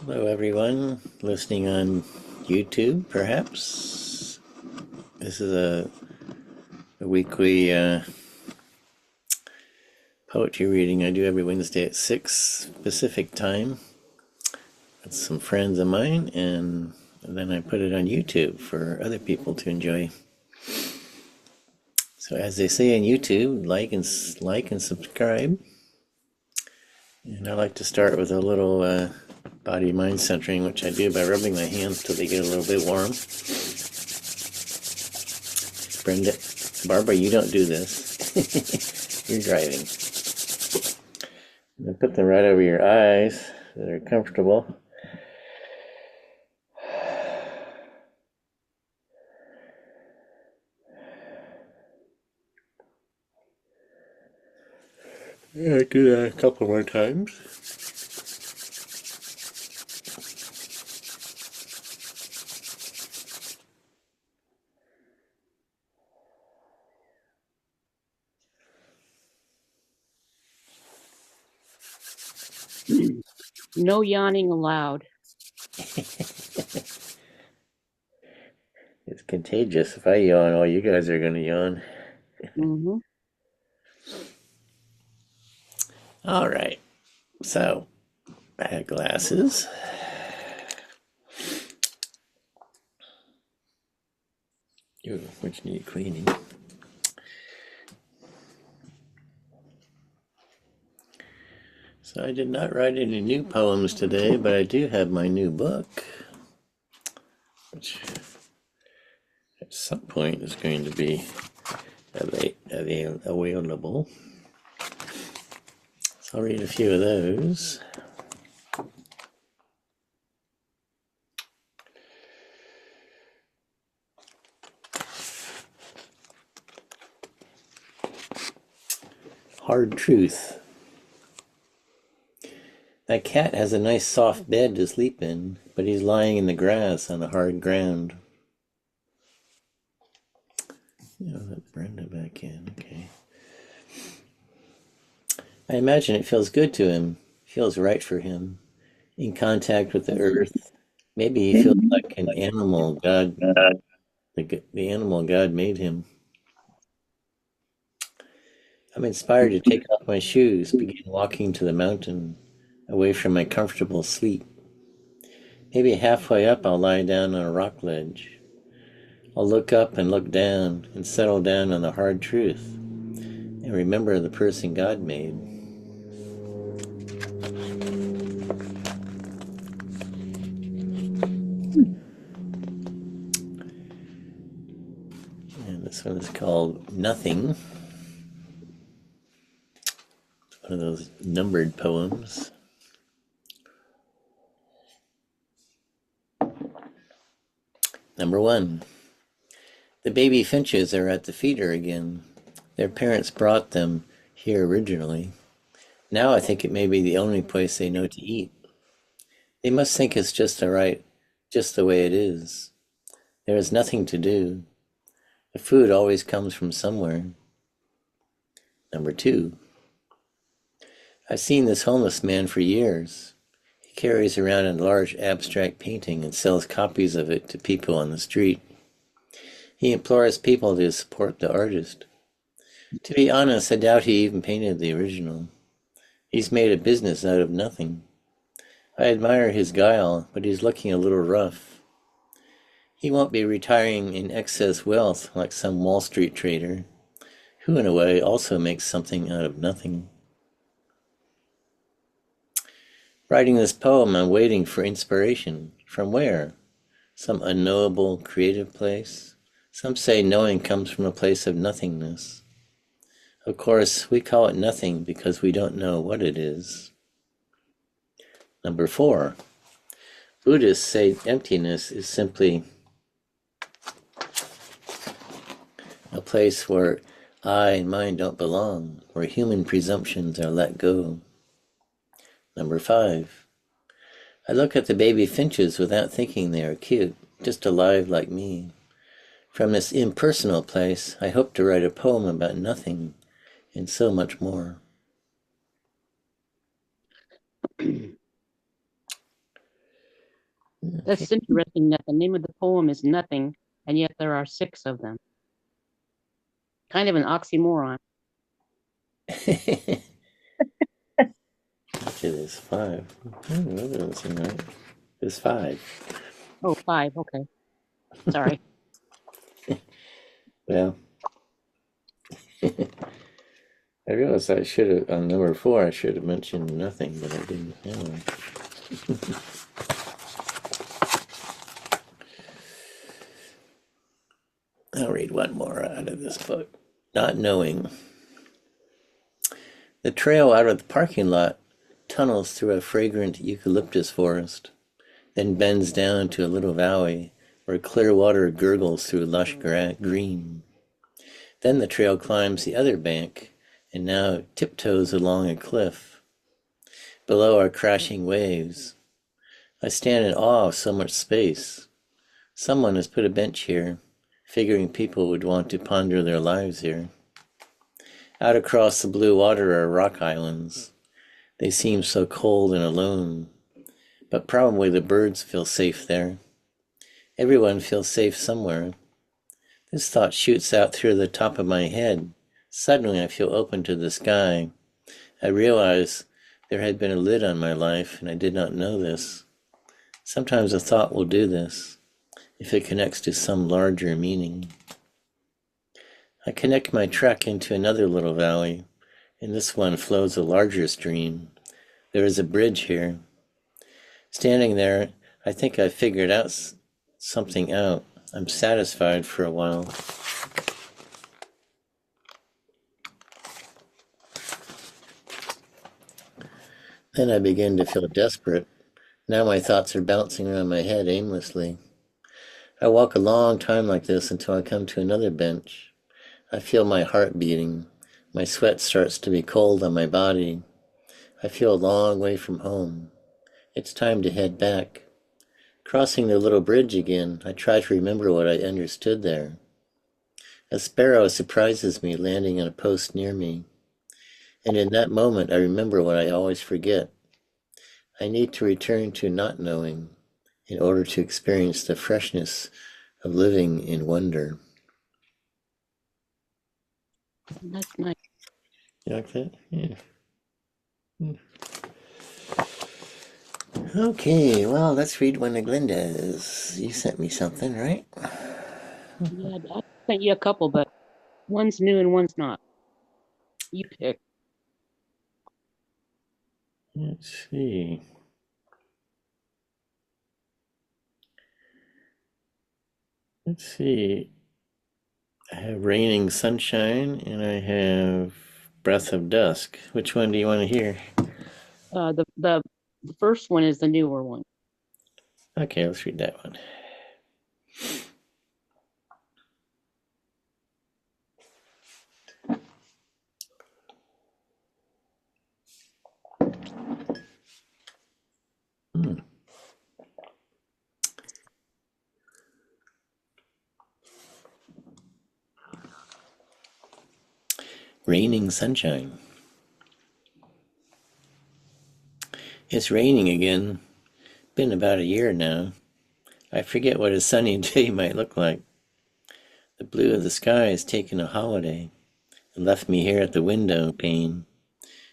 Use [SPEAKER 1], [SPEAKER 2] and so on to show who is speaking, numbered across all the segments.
[SPEAKER 1] Hello, everyone listening on YouTube, perhaps. This is a weekly poetry reading I do every Wednesday at 6 Pacific time with some friends of mine, and then I put it on YouTube for other people to enjoy. So, as they say on YouTube, like and subscribe. And I like to start with a little body-mind centering, which I do by rubbing my hands till they get a little bit warm. Brenda, Barbara, you don't do this. You're driving. And put them right over your eyes so they're comfortable. Yeah, do that a couple more times.
[SPEAKER 2] No yawning allowed.
[SPEAKER 1] It's contagious. If I yawn, all you guys are going to yawn.
[SPEAKER 2] Mm-hmm.
[SPEAKER 1] All right. So, I had glasses. Ooh, which need cleaning. So I did not write any new poems today, but I do have my new book, which at some point is going to be available. So I'll read a few of those. Hard Truth. That cat has a nice soft bed to sleep in, but he's lying in the grass on the hard ground. Let Brenda back in. Okay. I imagine it feels good to him, feels right for him, in contact with the earth. Maybe he feels like an animal the animal God made him. I'm inspired to take off my shoes, begin walking to the mountain, away from my comfortable sleep. Maybe halfway up I'll lie down on a rock ledge. I'll look up and look down and settle down on the hard truth and remember the person God made. And this one is called Nothing. It's one of those numbered poems. Number 1. The baby finches are at the feeder again. Their parents brought them here originally. Now I think it may be the only place they know to eat. They must think it's just the way it is. There is nothing to do. The food always comes from somewhere. Number 2. I've seen this homeless man for years. He carries around a large abstract painting and sells copies of it to people on the street. He implores people to support the artist. To be honest, I doubt he even painted the original. He's made a business out of nothing. I admire his guile, but he's looking a little rough. He won't be retiring in excess wealth like some Wall Street trader, who in a way also makes something out of nothing. Writing this poem, I'm waiting for inspiration. From where? Some unknowable creative place? Some say knowing comes from a place of nothingness. Of course, we call it nothing because we don't know what it is. Number 4. Buddhists say emptiness is simply a place where I and mine don't belong, where human presumptions are let go. Number 5. I look at the baby finches without thinking they are cute, just alive like me. From this impersonal place, I hope to write a poem about nothing and so much more.
[SPEAKER 2] That's interesting that the name of the poem is Nothing, and yet there are 6 of them. Kind of an oxymoron.
[SPEAKER 1] Okay. There's 5. Right? There's 5.
[SPEAKER 2] Oh, 5. Okay. Sorry.
[SPEAKER 1] Well, I realized I should have, on number 4, I should have mentioned nothing, but I didn't. Anyway. I'll read one more out of this book. Not knowing. The trail out of the parking lot tunnels through a fragrant eucalyptus forest, then bends down to a little valley where clear water gurgles through lush green. Then the trail climbs the other bank and now tiptoes along a cliff. Below are crashing waves. I stand in awe of so much space. Someone has put a bench here, figuring people would want to ponder their lives here. Out across the blue water are rock islands. They seem so cold and alone, but probably the birds feel safe there. Everyone feels safe somewhere. This thought shoots out through the top of my head. Suddenly I feel open to the sky. I realize there had been a lid on my life, and I did not know this. Sometimes a thought will do this, if it connects to some larger meaning. I connect my trek into another little valley. In this one flows a larger stream. There is a bridge here. Standing there, I think I figured out something out. I'm satisfied for a while. Then I begin to feel desperate. Now my thoughts are bouncing around my head aimlessly. I walk a long time like this until I come to another bench. I feel my heart beating. My sweat starts to be cold on my body. I feel a long way from home. It's time to head back. Crossing the little bridge again, I try to remember what I understood there. A sparrow surprises me landing on a post near me. And in that moment, I remember what I always forget. I need to return to not knowing in order to experience the freshness of living in wonder.
[SPEAKER 2] That's nice.
[SPEAKER 1] You like that? Yeah. Okay, well, let's read one of Glinda's. You sent me something, right?
[SPEAKER 2] Yeah, I sent you a couple, but one's new and one's not. You pick.
[SPEAKER 1] Let's see. Let's see. I have Raining Sunshine and I have Breath of Dusk. Which one do you want to hear?
[SPEAKER 2] The first one is the newer one.
[SPEAKER 1] Okay, let's read that one. Raining Sunshine. It's raining again. Been about a year now. I forget what a sunny day might look like. The blue of the sky has taken a holiday and left me here at the window pane,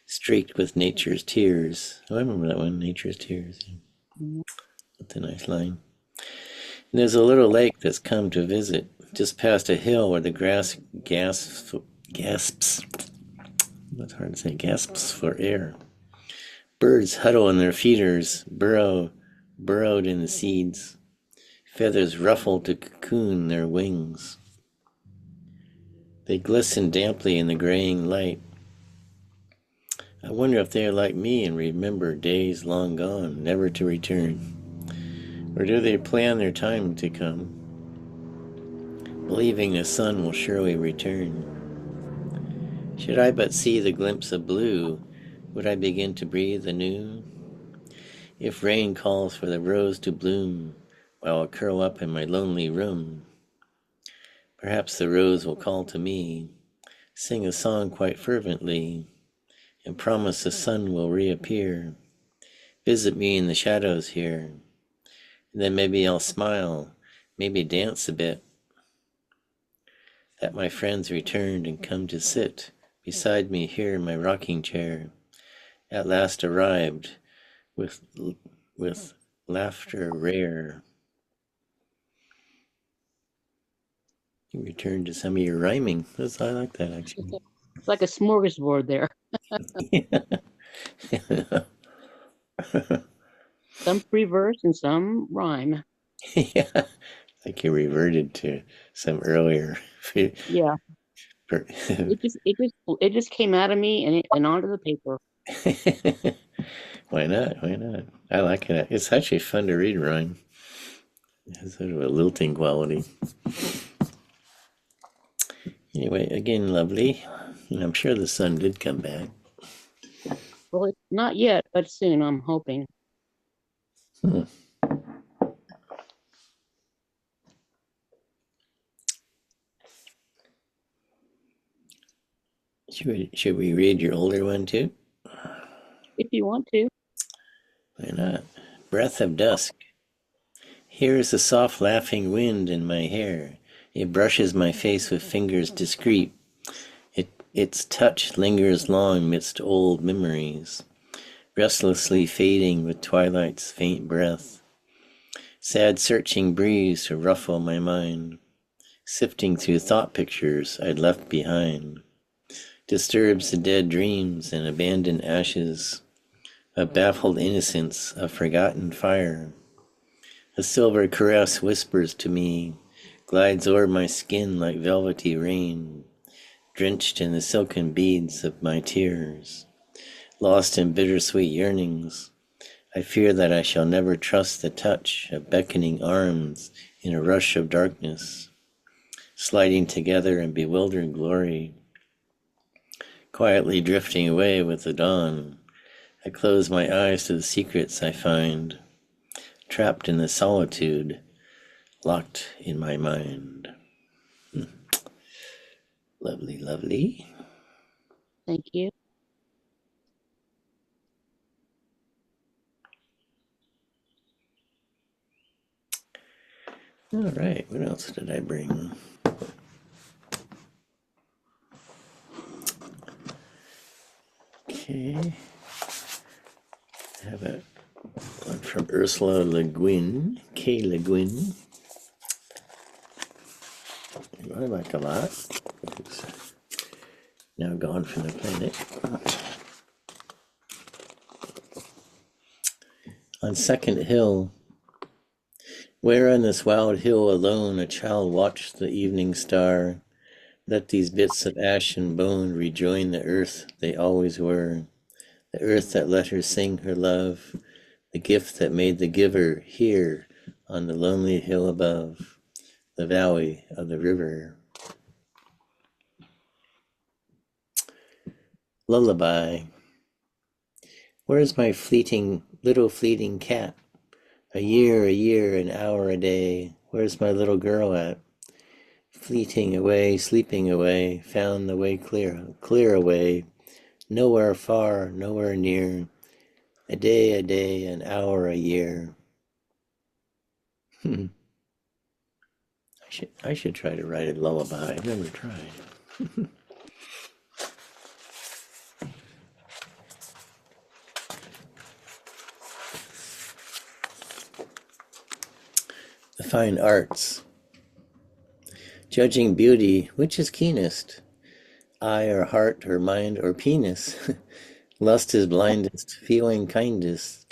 [SPEAKER 1] streaked with nature's tears. Oh, I remember that one, Nature's Tears. That's a nice line. And there's a little lake that's come to visit, just past a hill where the grass gasps. That's hard to say, gasps for air. Birds huddle in their feeders, burrowed in the seeds. Feathers ruffle to cocoon their wings. They glisten damply in the graying light. I wonder if they are like me and remember days long gone, never to return. Or do they plan their time to come, believing the sun will surely return? Should I but see the glimpse of blue, would I begin to breathe anew? If rain calls for the rose to bloom, while I curl up in my lonely room, perhaps the rose will call to me, sing a song quite fervently, and promise the sun will reappear, visit me in the shadows here, Then maybe I'll smile, maybe dance a bit, that my friends returned and come to sit beside me here in my rocking chair, at last arrived with with laughter rare. You returned to some of your rhyming. I like that actually.
[SPEAKER 2] It's like a smorgasbord there. Some free verse and some rhyme.
[SPEAKER 1] Yeah, like you reverted to some earlier.
[SPEAKER 2] Yeah, it just came out of me and onto the paper.
[SPEAKER 1] Why not? Why not? I like it. It's actually fun to read rhyme. It has sort of a lilting quality. Anyway, again, lovely. And I'm sure the sun did come back.
[SPEAKER 2] Well, it's not yet, but soon, I'm hoping.
[SPEAKER 1] Hmm. Should we read your older one too?
[SPEAKER 2] If you want to.
[SPEAKER 1] Why not? Breath of dusk. Here is the soft laughing wind in my hair. It brushes my face with fingers discreet. Its touch lingers long midst old memories, restlessly fading with twilight's faint breath. Sad searching breeze to ruffle my mind, sifting through thought pictures I'd left behind. Disturbs the dead dreams and abandoned ashes, a baffled innocence, a forgotten fire. A silver caress whispers to me, glides o'er my skin like velvety rain, drenched in the silken beads of my tears. Lost in bittersweet yearnings, I fear that I shall never trust the touch of beckoning arms in a rush of darkness, sliding together in bewildered glory, quietly drifting away with the dawn. I close my eyes to the secrets I find, trapped in the solitude, locked in my mind. Lovely, lovely.
[SPEAKER 2] Thank you.
[SPEAKER 1] All right, what else did I bring? Okay, I have a one from Ursula Le Guin, K. Le Guin. I like a lot. It's now gone from the planet. On Second Hill, where on this wild hill alone a child watched the evening star, let these bits of ash and bone rejoin the earth they always were, the earth that let her sing her love, the gift that made the giver here on the lonely hill above, the valley of the river. Lullaby. Where's my little fleeting cat? A year, an hour a day. Where's my little girl at? Fleeting away, sleeping away, found the way clear away. Nowhere far, nowhere near. A day, an hour, a year. I should try to write a lullaby. I've never tried. The fine arts. Judging beauty, which is keenest? Eye or heart or mind or penis? Lust is blindest, feeling kindest.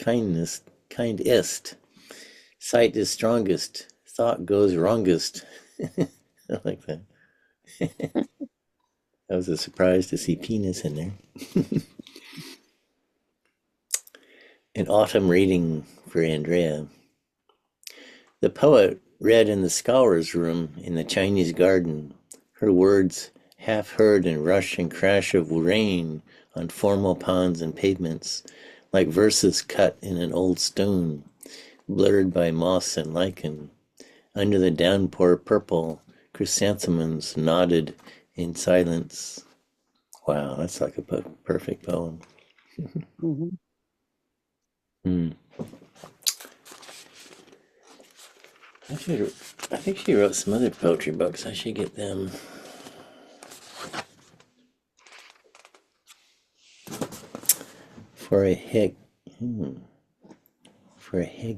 [SPEAKER 1] Sight is strongest, thought goes wrongest. I like that. That was a surprise to see penis in there. An autumn reading for Andrea. The poet read in the scholar's room in the Chinese garden, her words half heard in rush and crash of rain on formal ponds and pavements, like verses cut in an old stone, blurred by moss and lichen. Under the downpour purple, chrysanthemums nodded in silence. Wow, that's like a perfect poem.
[SPEAKER 2] Mm-hmm.
[SPEAKER 1] Hmm. I think she wrote some other poetry books. I should get them. For a hig, for a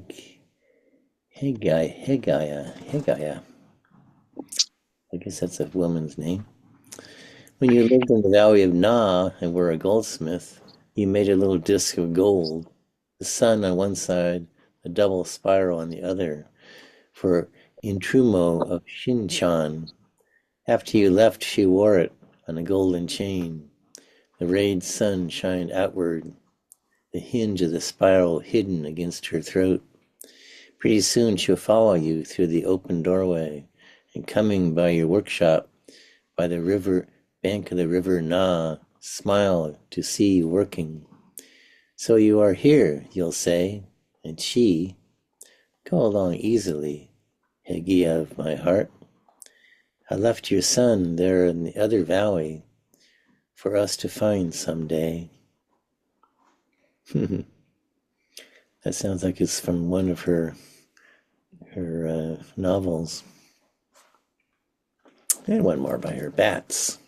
[SPEAKER 1] Higaya. I guess that's a woman's name. When you lived in the valley of Na and were a goldsmith, you made a little disc of gold, the sun on one side, a double spiral on the other, for Intrumo of Shinchan. After you left, she wore it on a golden chain. The rayed sun shined outward, the hinge of the spiral hidden against her throat. Pretty soon she'll follow you through the open doorway, and coming by your workshop, by the river bank of the river Na, smile to see you working. So you are here, you'll say, and she, go along easily, Hegia of my heart. I left your son there in the other valley for us to find someday. That sounds like it's from one of her novels. And one more by her, Bats.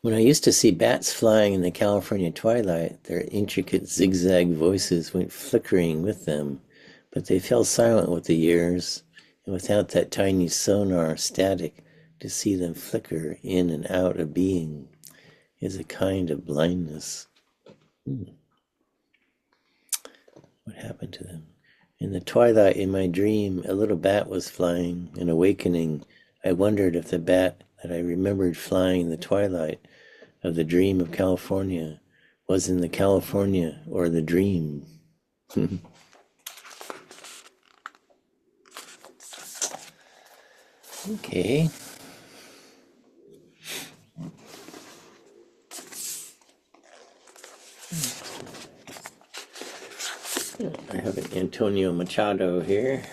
[SPEAKER 1] When I used to see bats flying in the California twilight, their intricate zigzag voices went flickering with them, but they fell silent with the years, and without that tiny sonar static to see them flicker in and out of being is a kind of blindness. What happened to them? In the twilight, in my dream, a little bat was flying. In awakening, I wondered if the bat that I remembered flying in the twilight of the dream of California was in the California or the dream. Okay. I have an Antonio Machado here.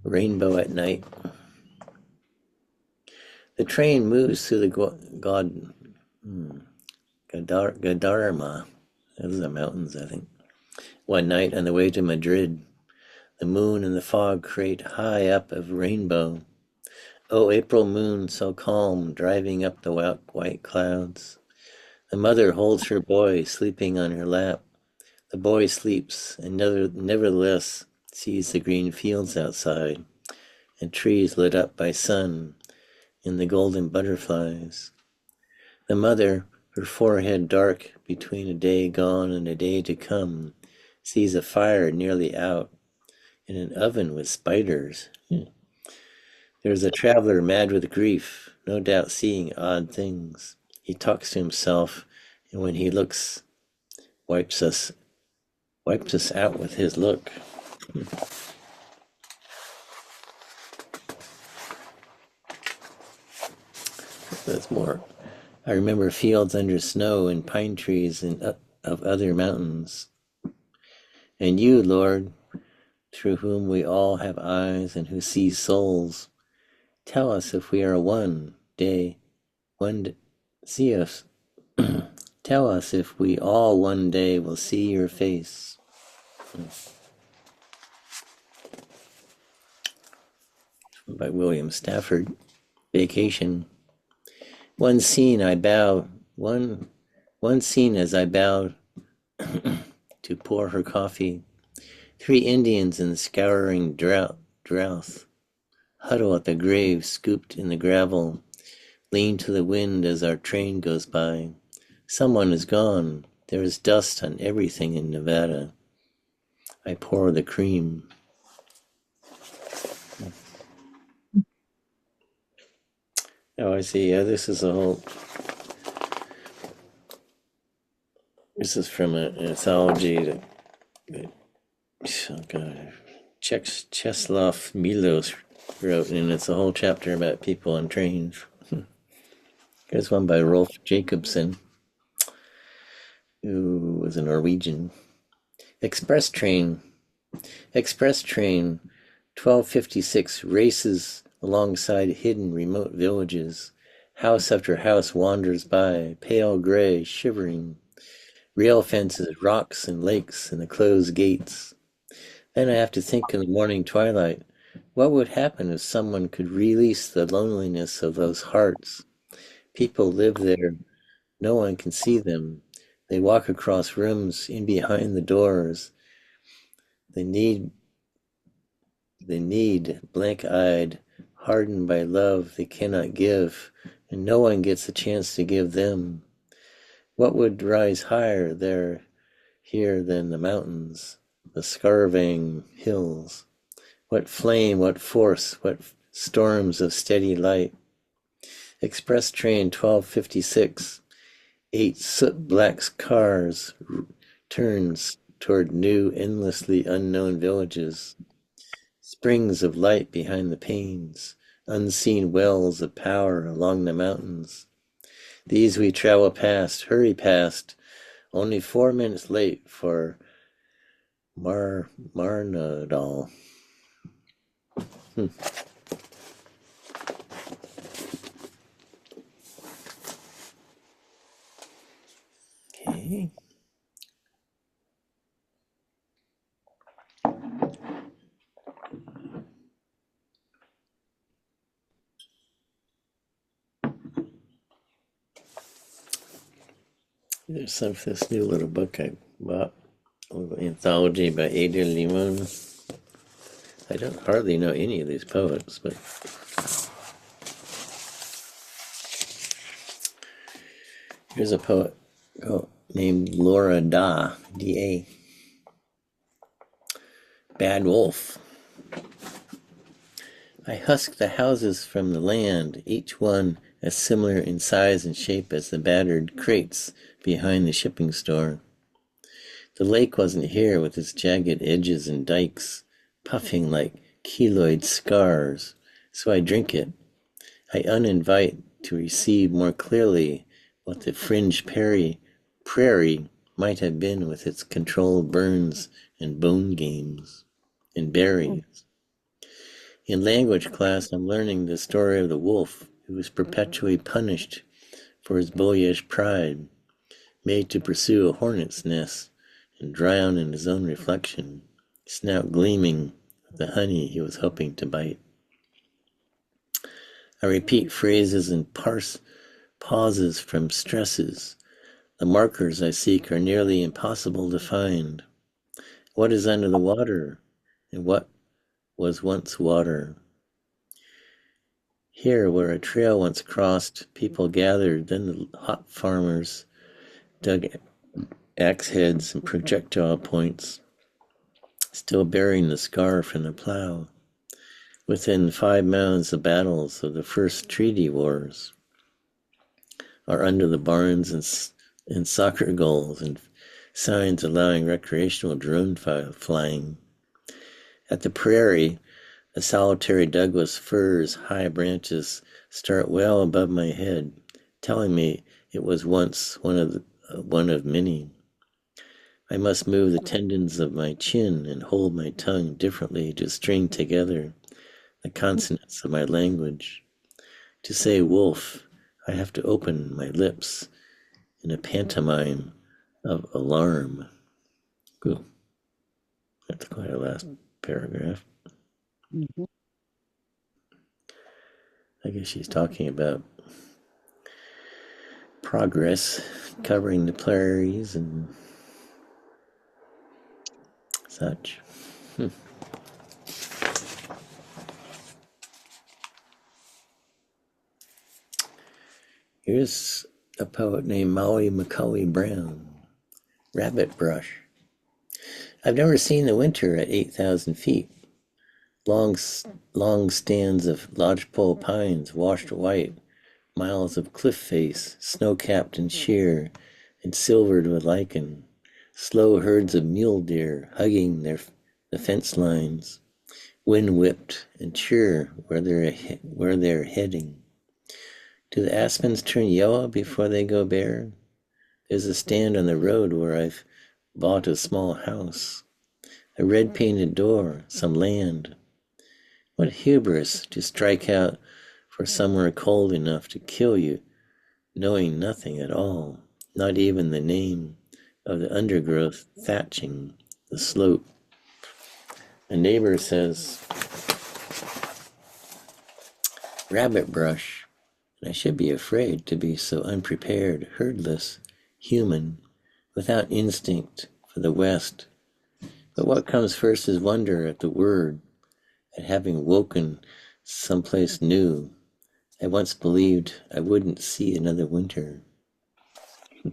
[SPEAKER 1] Rainbow at Night. The train moves through the Guadarrama. Those are mountains, I think. One night on the way to Madrid, the moon and the fog create high up of rainbow. Oh, April moon, so calm, driving up the white clouds. The mother holds her boy sleeping on her lap. The boy sleeps and nevertheless sees the green fields outside and trees lit up by sun and the golden butterflies. The mother, her forehead dark between a day gone and a day to come, sees a fire nearly out in an oven with spiders. There's a traveler mad with grief, no doubt seeing odd things. He talks to himself, and when he looks, wipes us out with his look. That's more. I remember fields under snow and pine trees and of other mountains. And you, Lord, through whom we all have eyes and who see souls, tell us if we are see us. Tell us if we all one day will see your face. By William Stafford. Vacation. One scene as I bowed to pour her coffee. 3 Indians in the scouring drouth huddle at the grave scooped in the gravel, lean to the wind as our train goes by. Someone is gone. There is dust on everything in Nevada. I pour the cream. Oh, I see. Yeah, this is from an anthology that Czeslaw Milos wrote, and it's a whole chapter about people on trains. Here's one by Rolf Jacobson, who was a Norwegian. Express train, 1256 races alongside hidden remote villages. House after house wanders by, pale gray, shivering. Rail fences, rocks, and lakes, and the closed gates. Then I have to think in the morning twilight, what would happen if someone could release the loneliness of those hearts? People live there, no one can see them. They walk across rooms, in behind the doors. They need, blank-eyed, hardened by love they cannot give, and no one gets a chance to give them. What would rise higher here than the mountains, the scarving hills? What flame, what force, what storms of steady light. Express train 1256, 8 soot-black cars turns toward new, endlessly unknown villages. Springs of light behind the panes, unseen wells of power along the mountains. These we travel past, hurry past, only 4 minutes late for Marnadal. Okay. There's some of this new little book I bought, a little anthology by Ada Limon. I don't hardly know any of these poets, but here's a poet named Laura D.A. Bad Wolf. I husked the houses from the land, each one as similar in size and shape as the battered crates behind the shipping store. The lake wasn't here with its jagged edges and dikes, puffing like keloid scars, so I drink it. I uninvite to receive more clearly what the fringe prairie might have been with its controlled burns and bone games and berries. In language class, I'm learning the story of the wolf who was perpetually punished for his boyish pride, made to pursue a hornet's nest and drown in his own reflection, snout gleaming with the honey he was hoping to bite. I repeat phrases and parse pauses from stresses. The markers I seek are nearly impossible to find. What is under the water, and what was once water? Here, where a trail once crossed, people gathered, then the hop farmers dug axe heads and projectile points, still bearing the scar from the plow. Within 5 miles, the battles of the first treaty wars are under the barns and soccer goals and signs allowing recreational drone flying. At the prairie, a solitary Douglas fir's high branches start well above my head, telling me it was once one of many. I must move the tendons of my chin and hold my tongue differently to string together the consonants of my language. To say wolf, I have to open my lips in a pantomime of alarm. Cool. That's quite a last paragraph.
[SPEAKER 2] Mm-hmm.
[SPEAKER 1] I guess she's talking about progress, covering the prairies and such. Here's a poet named Maui Macaulay Brown, Rabbit Brush. I've never seen the winter at 8,000 feet. Long stands of lodgepole pines washed white, miles of cliff face, snow-capped and sheer, and silvered with lichen. Slow herds of mule deer hugging the fence lines, wind-whipped and sure where they're heading. Do the aspens turn yellow before they go bare? There's a stand on the road where I've bought a small house, a red-painted door, some land. What hubris to strike out for somewhere cold enough to kill you, knowing nothing at all, not even the name, of the undergrowth thatching the slope. A neighbor says, rabbit brush, and I should be afraid to be so unprepared, herdless, human, without instinct for the West. But what comes first is wonder at the word, at having woken someplace new. I once believed I wouldn't see another winter. Where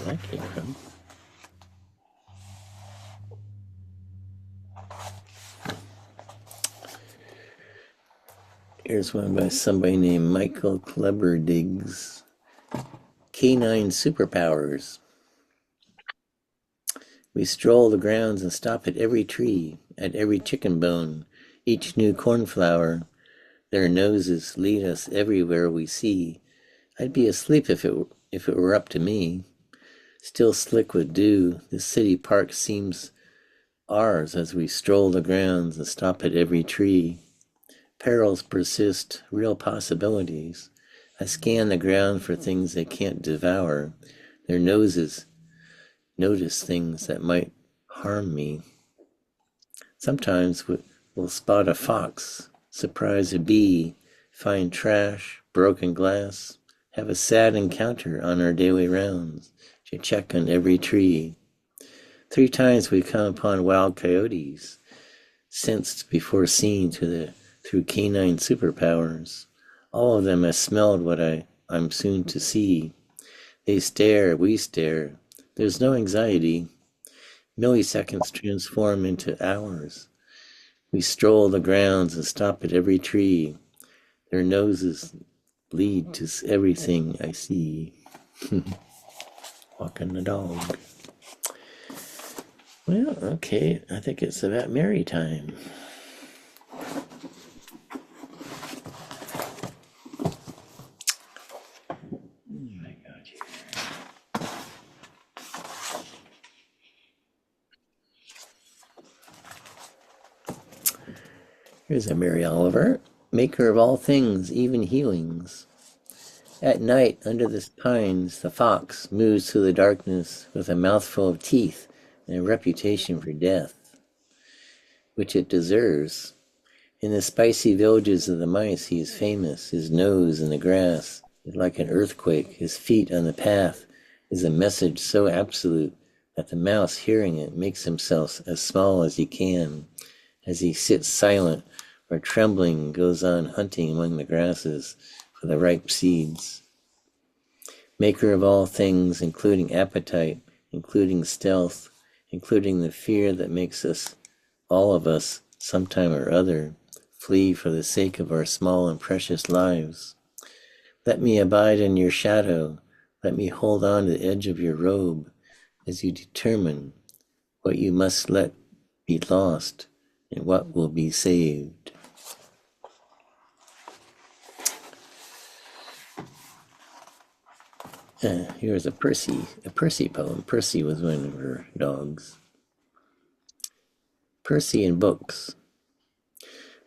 [SPEAKER 1] that came from. Here's one by somebody named Michael Kleberdiggs. Canine superpowers. We stroll the grounds and stop at every tree, at every chicken bone, each new cornflower. Their noses lead us everywhere we see. I'd be asleep if it were up to me. Still slick with dew, the city park seems ours as we stroll the grounds and stop at every tree. Perils persist, real possibilities. I scan the ground for things they can't devour. Their noses notice things that might harm me. Sometimes we'll spot a fox, surprise a bee, find trash, broken glass, have a sad encounter on our daily rounds, to check on every tree. 3 times we've come upon wild coyotes, sensed before seen through canine superpowers. All of them have smelled what I'm soon to see. They stare, we stare. There's no anxiety. Milliseconds transform into hours. We stroll the grounds and stop at every tree. Their noses lead to everything I see. Walking the dog. Well, okay, I think it's about Mary time. Here's a Mary Oliver, maker of all things, even healings. At night, under the pines, the fox moves through the darkness with a mouthful of teeth and a reputation for death, which it deserves. In the spicy villages of the mice, he is famous. His nose in the grass is like an earthquake. His feet on the path is a message so absolute that the mouse, hearing it, makes himself as small as he can, as he sits silent or trembling, goes on hunting among the grasses for the ripe seeds. Maker of all things, including appetite, including stealth, including the fear that makes us, all of us, sometime or other, flee for the sake of our small and precious lives. Let me abide in your shadow. Let me hold on to the edge of your robe as you determine what you must let be lost and what will be saved. Here's a Percy poem. Percy was one of her dogs. Percy and books.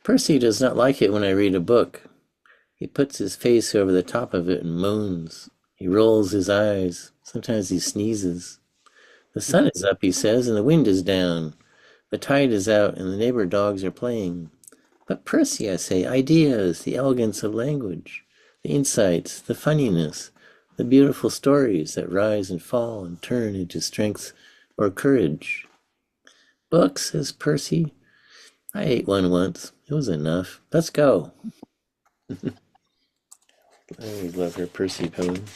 [SPEAKER 1] Percy does not like it when I read a book. He puts his face over the top of it and moans. He rolls his eyes. Sometimes he sneezes. The sun is up, he says, and the wind is down. The tide is out, and the neighbor dogs are playing. But Percy, I say, ideas, the elegance of language, the insights, the funniness, the beautiful stories that rise and fall and turn into strength or courage. Books, says Percy. I ate one once. It was enough. Let's go. I always love her Percy poems.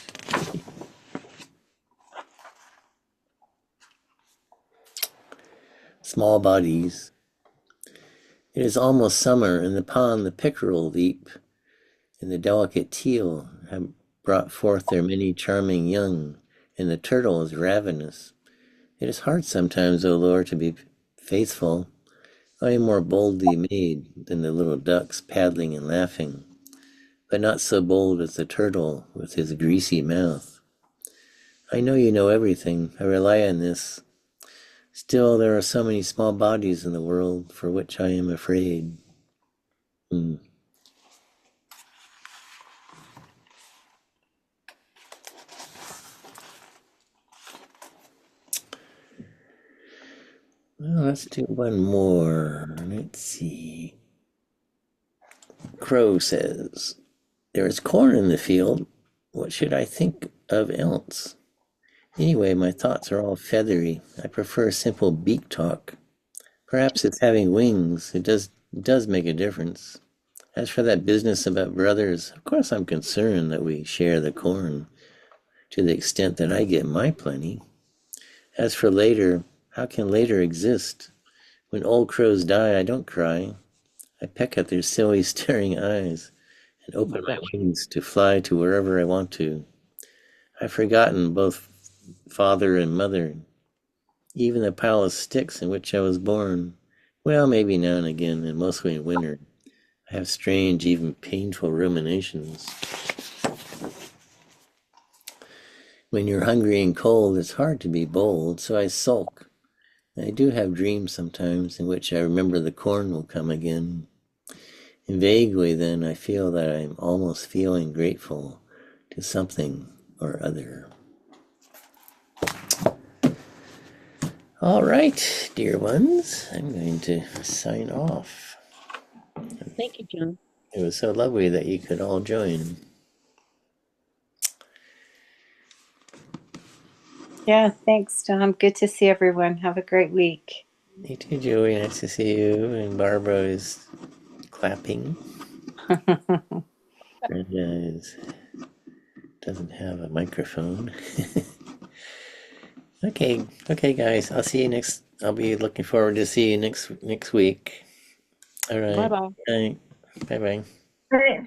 [SPEAKER 1] Small bodies. It is almost summer. In the pond the pickerel leap, and the delicate teal have brought forth their many charming young, and the turtle is ravenous. It is hard sometimes, O Lord, to be faithful. I am more boldly made than the little ducks paddling and laughing, but not so bold as the turtle with his greasy mouth. I know you know everything. I rely on this. Still, there are so many small bodies in the world for which I am afraid. let's do one more. Let's see. Crow says, there is corn in the field. What should I think of else? Anyway, my thoughts are all feathery. I prefer simple beak talk. Perhaps it's having wings. It does make a difference. As for that business about brothers, of course I'm concerned that we share the corn to the extent that I get my plenty. As for later, how can later exist? When old crows die, I don't cry. I peck at their silly staring eyes and
[SPEAKER 2] Oh my
[SPEAKER 1] open my
[SPEAKER 2] gosh.
[SPEAKER 1] wings to fly to wherever I want to. I've forgotten both father and mother, even the pile of sticks in which I was born. Well, maybe now and again, and mostly in winter, I have strange, even painful ruminations. When you're hungry and cold, it's hard to be bold, so I sulk. I do have dreams sometimes in which I remember the corn will come again. And vaguely then I feel that I'm almost feeling grateful to something or other. All right, dear ones, I'm going to sign off.
[SPEAKER 2] Thank you, John.
[SPEAKER 1] It was so lovely that you could all join.
[SPEAKER 3] Yeah, thanks, Tom. Good to see everyone. Have a great week.
[SPEAKER 1] You too, Joey. Nice to see you. And Barbara is clapping. Brenda doesn't have a microphone. Okay, guys. I'll see you next. I'll be looking forward to see you next week. All
[SPEAKER 2] Bye
[SPEAKER 1] right.
[SPEAKER 2] bye.
[SPEAKER 1] Bye. Bye.
[SPEAKER 3] Right.